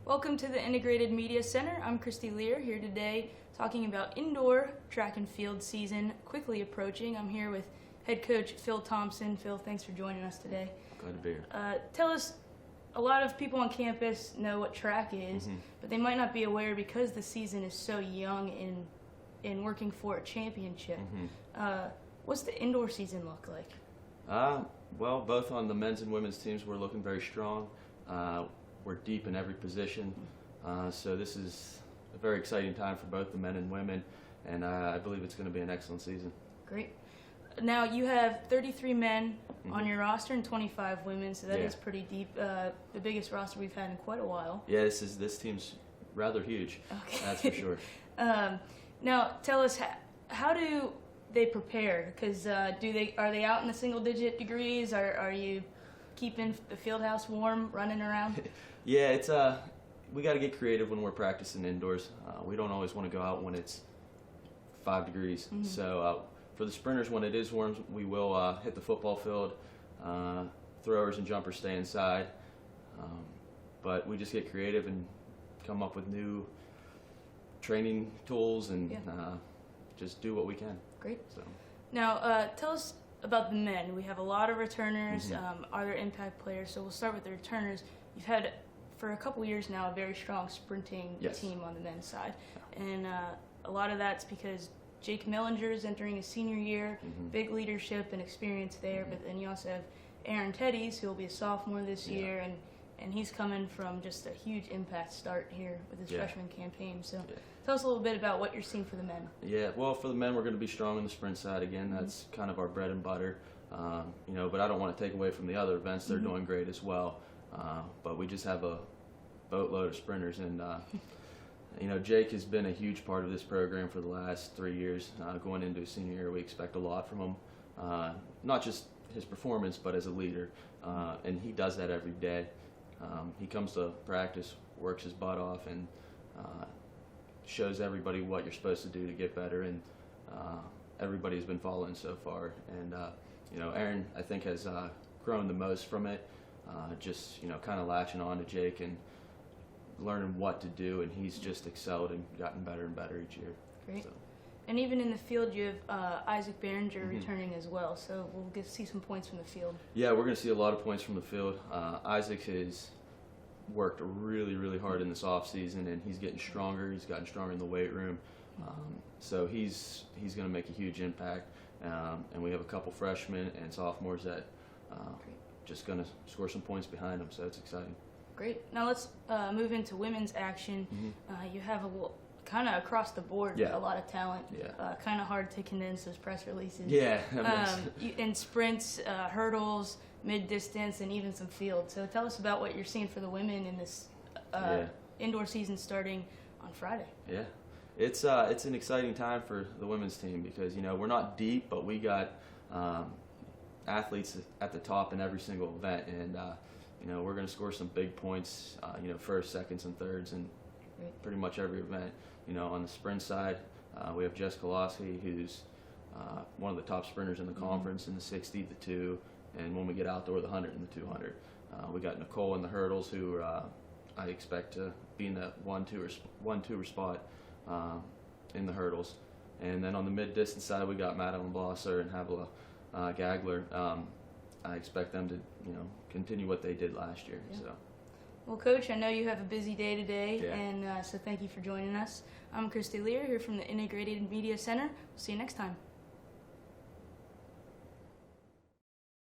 Welcome to the Integrated Media Center. I'm Christy Lear here today talking about indoor track and field season quickly approaching. I'm here with head coach Phil Thompson. Phil, thanks for joining us today. Glad to be here. Tell us, a lot of people on campus know what track is, but they might not be aware because the season is so young in working for a championship. What's the indoor season look like? Well, both on the men's and women's teams, we're looking very strong. We're deep in every position, so this is a very exciting time for both the men and women, and I believe it's going to be an excellent season. Great. Now, you have 33 men on your roster and 25 women, so that is pretty deep. The biggest roster we've had in quite a while. Yeah, this team's rather huge. Okay. That's for sure. Now, tell us, how do they prepare? Because are they out in the single-digit degrees? Are you keeping the field house warm, running around? Yeah, we got to get creative when we're practicing indoors. We don't always want to go out when it's 5 degrees. So for the sprinters, when it is warm, we will hit the football field. Throwers and jumpers stay inside. But we just get creative and come up with new training tools and just do what we can. Great. So. Now, tell us about the men. We have a lot of returners. Are there impact players? So we'll start with the returners. You've had, for a couple years now, a very strong sprinting team on the men's side. And a lot of that's because Jake Millinger is entering his senior year, big leadership and experience there. But then you also have Aaron Teddies, who will be a sophomore this year, and he's coming from just a huge impact start here with his freshman campaign. So tell us a little bit about what you're seeing for the men. Yeah, well, for the men, we're going to be strong on the sprint side again. That's kind of our bread and butter. But I don't want to take away from the other events. They're doing great as well. But we just have a boatload of sprinters, and Jake has been a huge part of this program for the last 3 years. Going into his senior year, we expect a lot from him, not just his performance, but as a leader, and he does that every day. He comes to practice, works his butt off, and shows everybody what you're supposed to do to get better, and everybody's been following so far. And Aaron, I think, has grown the most from it. Just kind of latching on to Jake and learning what to do, and he's just excelled and gotten better and better each year. Great. So. And even in the field, you have Isaac Behringer returning as well, so we'll see some points from the field. Yeah, we're going to see a lot of points from the field. Isaac has worked really, really hard in this off season, and he's getting stronger. He's gotten stronger in the weight room, so he's going to make a huge impact. And we have a couple freshmen and sophomores that just going to score some points behind him, so it's exciting. Great. Now let's move into women's action. You have kind of across the board a lot of talent. Kind of hard to condense those press releases. In sprints, hurdles, mid-distance, and even some field. So tell us about what you're seeing for the women in this indoor season starting on Friday. Yeah, it's an exciting time for the women's team because we're not deep, but we got athletes at the top in every single event, and we're going to score some big points. First, seconds, and thirds, and pretty much every event. On the sprint side, we have Jess Koloski, who's one of the top sprinters in the conference in the 60, the 2, and when we get outdoor, the 100 and the 200. We got Nicole in the hurdles, who I expect to be in that 1-2 spot in the hurdles. And then on the mid-distance side, we got Madeline Blosser and Havila Gagler. I expect them to, continue what they did last year. So. Well, Coach, I know you have a busy day today, and so thank you for joining us. I'm Christy Lear here from the Integrated Media Center. We'll see you next time.